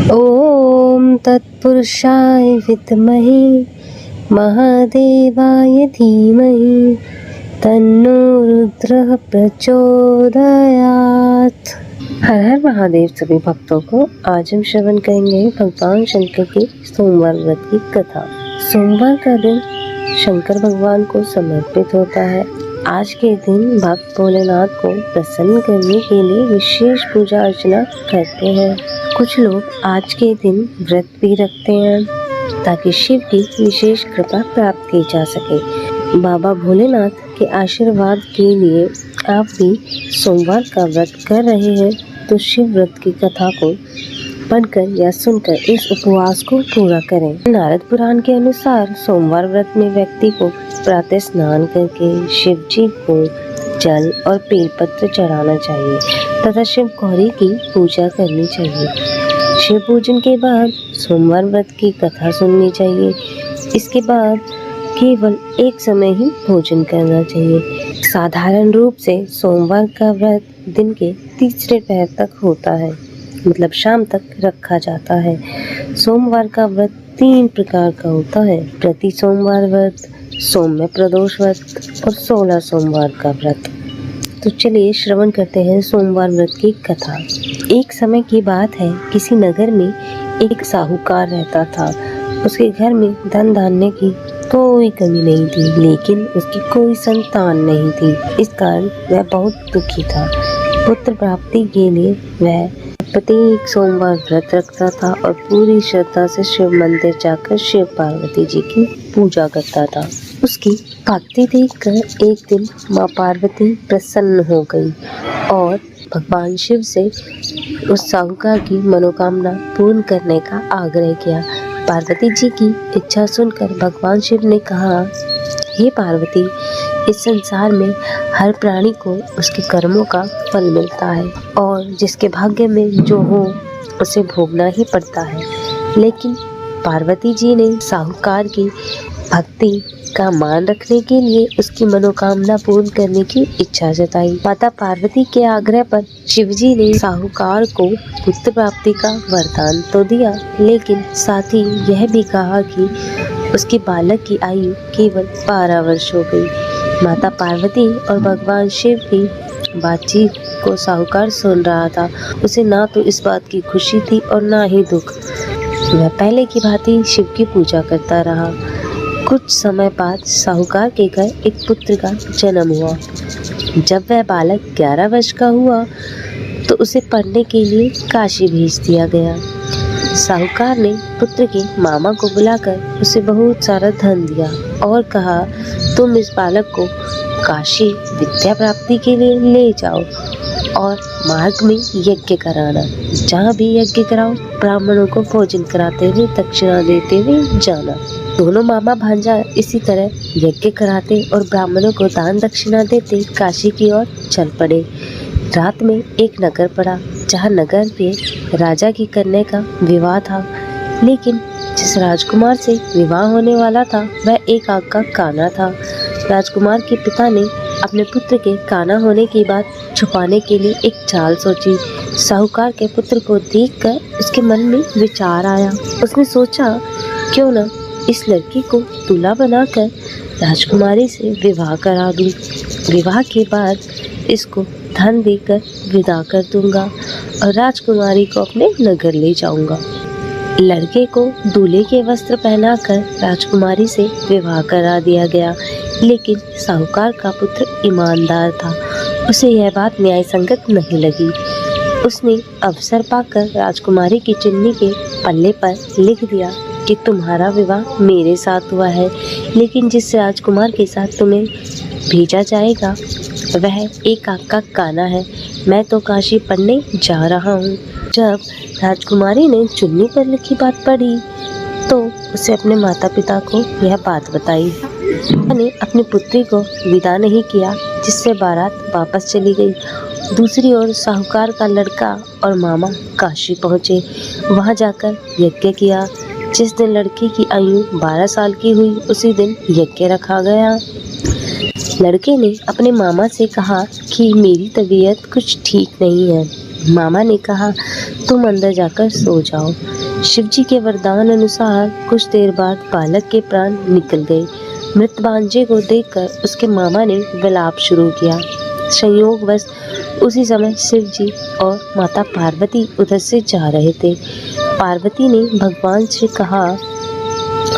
ओम तत्पुरुषाय विद्महे महादेवाय धीमहि तन्नो रुद्रः प्रचोदयात्। हर हर महादेव सभी भक्तों को। आज हम श्रवण करेंगे भगवान शंकर की सोमवार व्रत की कथा। सोमवार का दिन शंकर भगवान को समर्पित होता है। आज के दिन भक्त भोलेनाथ को प्रसन्न करने के लिए विशेष पूजा अर्चना करते हैं। कुछ लोग आज के दिन व्रत भी रखते हैं ताकि शिव की विशेष कृपा प्राप्त की जा सके। बाबा भोलेनाथ के आशीर्वाद के लिए आप भी सोमवार का व्रत कर रहे हैं तो शिव व्रत की कथा को पढ़कर या सुनकर इस उपवास को पूरा करें। नारद पुराण के अनुसार सोमवार व्रत में व्यक्ति को प्रातः स्नान करके शिव जी को जल और बेलपत्र चढ़ाना चाहिए तथा शिव गौरी की पूजा करनी चाहिए। शिव पूजन के बाद सोमवार व्रत की कथा सुननी चाहिए। इसके बाद केवल एक समय ही भोजन करना चाहिए। साधारण रूप से सोमवार का व्रत दिन के तीसरे पहर तक होता है, मतलब शाम तक रखा जाता है। सोमवार का व्रत 3 प्रकार का होता है: प्रति सोमवार व्रत, सौम्य प्रदोष व्रत और 16 सोमवार का व्रत। तो चलिए श्रवण करते हैं सोमवार व्रत की कथा। एक समय की बात है, किसी नगर में एक साहूकार रहता था। उसके घर में धन धान्य की कोई कमी नहीं थी, लेकिन उसकी कोई संतान नहीं थी। इस कारण वह बहुत दुखी था। पुत्र प्राप्ति के लिए वह प्रत्येक सोमवार व्रत रखता था और पूरी श्रद्धा से शिव मंदिर जाकर शिव पार्वती जी की पूजा करता था। उसकी भक्ति देखकर एक दिन माँ पार्वती प्रसन्न हो गई और भगवान शिव से उस साहूकार की मनोकामना पूर्ण करने का आग्रह किया। पार्वती जी की इच्छा सुनकर भगवान शिव ने कहा, हे पार्वती, इस संसार में हर प्राणी को उसके कर्मों का फल मिलता है और जिसके भाग्य में जो हो उसे भोगना ही पड़ता है। लेकिन पार्वती जी ने साहूकार की भक्ति का मान रखने के लिए उसकी मनोकामना पूर्ण करने की इच्छा जताई। माता पार्वती के आग्रह पर शिवजी ने साहूकार को पुत्र प्राप्ति का वरदान तो दिया, लेकिन साथ ही यह भी कहा कि उसके बालक की आयु केवल 12 वर्ष हो गई। माता पार्वती और भगवान शिव की बातचीत को साहूकार सुन रहा था। उसे ना तो इस बात की खुशी थी और ना ही दुख। वह पहले की भांति शिव की पूजा करता रहा। कुछ समय बाद साहूकार के घर एक पुत्र का जन्म हुआ। जब वह बालक 11 वर्ष का हुआ तो उसे पढ़ने के लिए काशी भेज दिया गया। साहूकार ने पुत्र के मामा को बुलाकर उसे बहुत सारा धन दिया और कहा, तुम इस बालक को काशी विद्या प्राप्ति के लिए ले जाओ और मार्ग में यज्ञ कराना। जहाँ भी यज्ञ कराओ ब्राह्मणों को भोजन कराते हुए दक्षिणा देते हुए जाना। दोनों मामा भांजा इसी तरह यज्ञ कराते और ब्राह्मणों को दान दक्षिणा देते काशी की ओर चल पड़े। रात में एक नगर पड़ा जहाँ नगर में राजा की कन्या का विवाह था, लेकिन जिस राजकुमार से विवाह होने वाला था वह एक आँख का काना था। राजकुमार के पिता ने अपने पुत्र के काना होने की बात छुपाने के लिए एक चाल सोची। साहूकार के पुत्र को देखकर उसके मन में विचार आया। उसने सोचा, क्यों न इस लड़की को दूल्हा बनाकर राजकुमारी से विवाह करा दूं। विवाह के बाद इसको धन देकर विदा कर दूंगा और राजकुमारी को अपने नगर ले जाऊंगा। लड़के को दूल्हे के वस्त्र पहनाकर राजकुमारी से विवाह करा दिया गया, लेकिन साहूकार का पुत्र ईमानदार था। उसे यह बात न्याय संगत नहीं लगी। उसने अवसर पाकर राजकुमारी की चुन्नी के पल्ले पर लिख दिया कि तुम्हारा विवाह मेरे साथ हुआ है, लेकिन जिस राजकुमार के साथ तुम्हें भेजा जाएगा वह एक आँख का काना है। मैं तो काशी पढ़ने जा रहा हूँ। जब राजकुमारी ने चुन्नी पर लिखी बात पढ़ी तो उसे अपने माता पिता को यह बात बताई। उन्होंने अपनी पुत्री को विदा नहीं किया, जिससे बारात वापस चली गई। दूसरी ओर साहूकार का लड़का और मामा काशी पहुँचे। वहाँ जाकर यज्ञ किया। जिस दिन लड़की की आयु 12 साल की हुई उसी दिन यज्ञ रखा गया। लड़के ने अपने मामा से कहा कि मेरी तबीयत कुछ ठीक नहीं है मामा ने कहा, तुम अंदर जाकर सो जाओ। शिवजी के वरदान अनुसार कुछ देर बाद बालक के प्राण निकल गए। मृत भांजे को देखकर उसके मामा ने विलाप शुरू किया। संयोगवश उसी समय शिवजी और माता पार्वती उधर से जा रहे थे। पार्वती ने भगवान से कहा,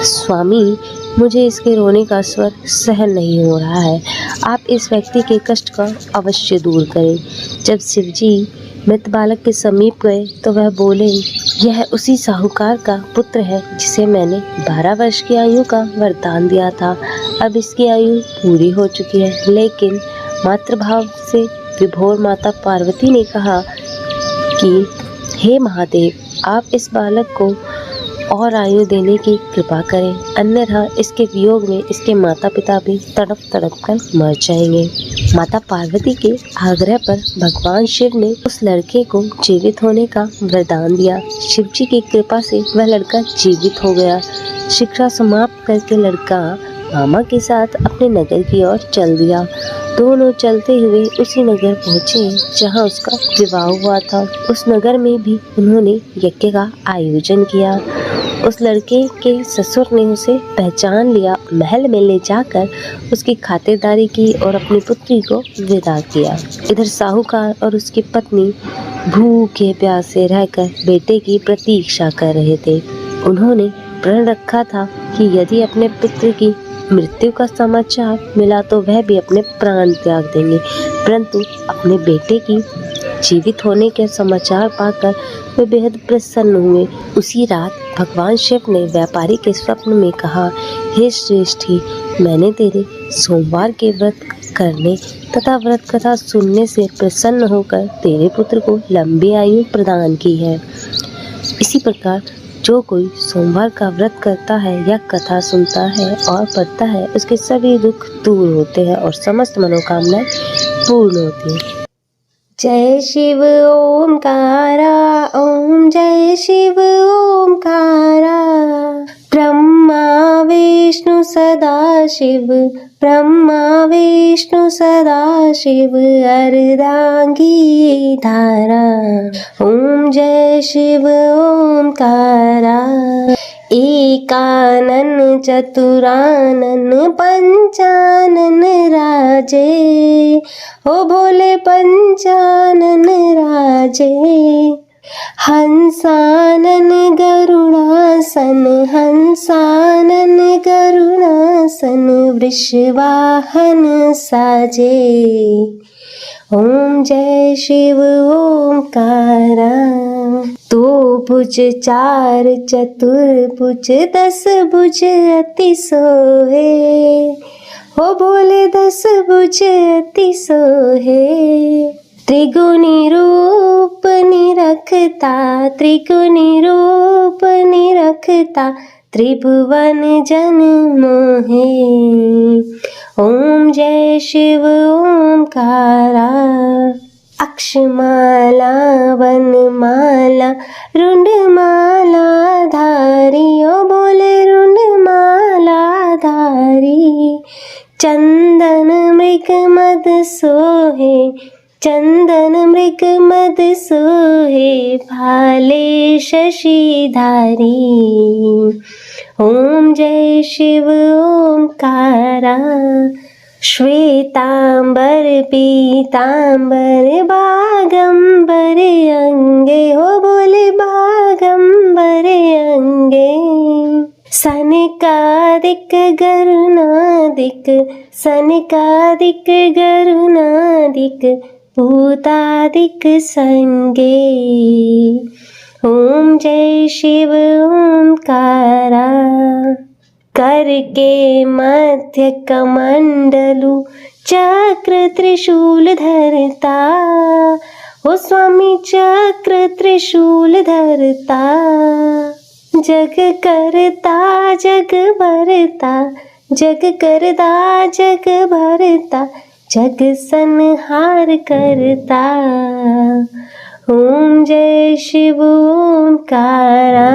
स्वामी, मुझे इसके रोने का स्वर सहन नहीं हो रहा है। आप इस व्यक्ति के कष्ट का अवश्य दूर करें। जब शिवजी मृत बालक के समीप गए तो वह बोले, यह उसी साहूकार का पुत्र है जिसे मैंने 12 वर्ष की आयु का वरदान दिया था। अब इसकी आयु पूरी हो चुकी है। लेकिन मातृभाव से विभोर माता पार्वती ने कहा कि हे महादेव, आप इस बालक को और आयु देने की कृपा करें, अन्यथा इसके वियोग में इसके माता पिता भी तड़प तड़प कर मर जाएंगे। माता पार्वती के आग्रह पर भगवान शिव ने उस लड़के को जीवित होने का वरदान दिया। शिव जी की कृपा से वह लड़का जीवित हो गया। शिक्षा समाप्त करके लड़का मामा के साथ अपने नगर की ओर चल दिया। दोनों चलते हुए उसी नगर पहुँचे जहाँ उसका विवाह हुआ था। उस नगर में भी उन्होंने यज्ञ का आयोजन किया। उस लड़के के ससुर ने उसे पहचान लिया, महल में ले जाकर उसकी खातिरदारी की और अपनी पुत्री को विदा किया। इधर साहूकार और उसकी पत्नी भूखे प्यासे रहकर बेटे की प्रतीक्षा कर रहे थे। उन्होंने प्रण रखा था कि यदि अपने पुत्र की मृत्यु का समाचार मिला तो वह भी अपने प्राण त्याग देंगे, परंतु अपने बेटे की जीवित होने के समाचार पाकर वे बेहद प्रसन्न हुए। उसी रात भगवान शिव ने व्यापारी के स्वप्न में कहा, हे श्रेष्ठी, मैंने तेरे सोमवार के व्रत करने तथा व्रत कथा सुनने से प्रसन्न होकर तेरे पुत्र को लंबी आयु प्रदान की है। इसी प्रकार जो कोई सोमवार का व्रत करता है या कथा सुनता है और पढ़ता है, उसके सभी दुख दूर होते हैं और समस्त मनोकामनाएं पूर्ण होती हैं। जय शिव ओमकारा, ओम जय शिव ओमकारा। ब्रह्मा विष्णु सदा शिव, ब्रह्मा विष्णु सदा शिव, अर्धांगी धारा। ओम जय शिव ओमकारा। एकानन चतुरानन पंचानन राजे, ओ भोले पंचानन राजे। हंसानन गरुड़ासन, हंसानन गरुड़ासन, वृषवाहन साजे। ओम जय शिव ओमकारा। दो भुज चार चतुर्भुज, 10 भुज अति सोहे, हो भोले 10 भुज अति सोहे। त्रिगुणी रूप निरखता, त्रिगुणी रूप निरखता, त्रिभुवन जन मोहे। ओम जय शिव ओमकारा। अक्षमाला वनमाला रुंडमाला धारी, ओ बोले रुंडमाला धारी। चंदन मृग मद सोहे, चंदन मृग मद सोहे, भाले शशिधारी। ओम जय शिव ओमकारा। श्वेतांबर पीतांबर बागंबर अंगे, हो बोले बागंबर अंगे। सनकादिक गरुणादिक, सनकादिक गरुणादिक, भूतादिक संगे। ओम जय शिव ओमकारा। करके मध्य कमंडलु, चक्र त्रिशूल धरता, ओ स्वामी चक्र त्रिशूल धरता। जग करता जग भरता, जग करता जग भरता, जग संहार करता। ओम जय शिव ओमकारा।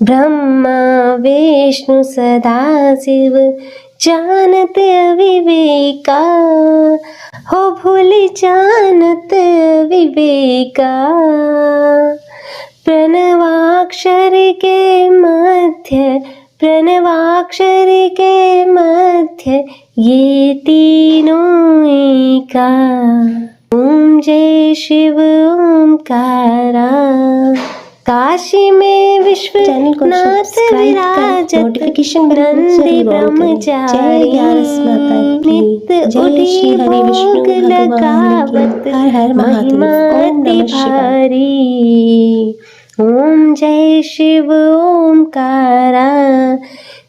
ब्रह्मा विष्णु सदा शिव, जानते अविवेका, हो भूल जानत विवेका, प्रणवाक्षर के मध्य, प्रणवाक्षर के मध्य ये तीनों एका। ओम जय शिव ओमकारा। काशी में विश्वनाथ विराजत, नोटिफिकेशन नंदी ब्रह्मचारी, नित्य उठी भोग लगावत, हर हर महादेव। ओम महिमा नमः शिवाय। भारी। ओम जय शिव ओमकारा।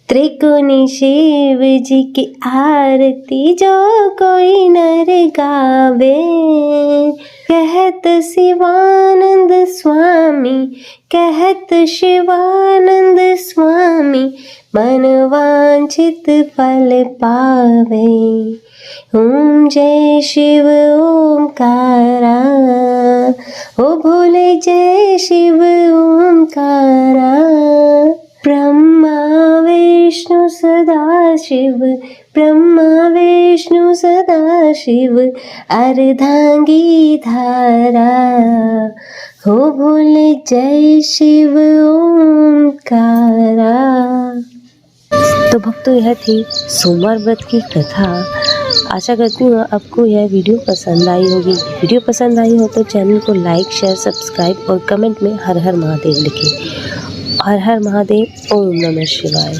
त्रिकोणी शिव जी की आरती जो कोई नर गावे, कहत शिवानंद स्वामी, कहत शिवानंद स्वामी, मन वांछित फल पावे। ओम जय शिव ओमकारा। ओ भोले जय शिव ओमकारा। ब्रह्मा विष्णु सदा शिव, ब्रह्मा विष्णु सदा शिव, अर्धांगी धारा। हो भोले जय शिव ओमकारा। तो भक्तों, यह थी सोमवार व्रत की कथा। आशा करती हूँ आपको यह वीडियो पसंद आई होगी। वीडियो पसंद आई हो तो चैनल को लाइक, शेयर, सब्सक्राइब और कमेंट में हर हर महादेव लिखें। हर हर महादेव। ओम नमः शिवाय।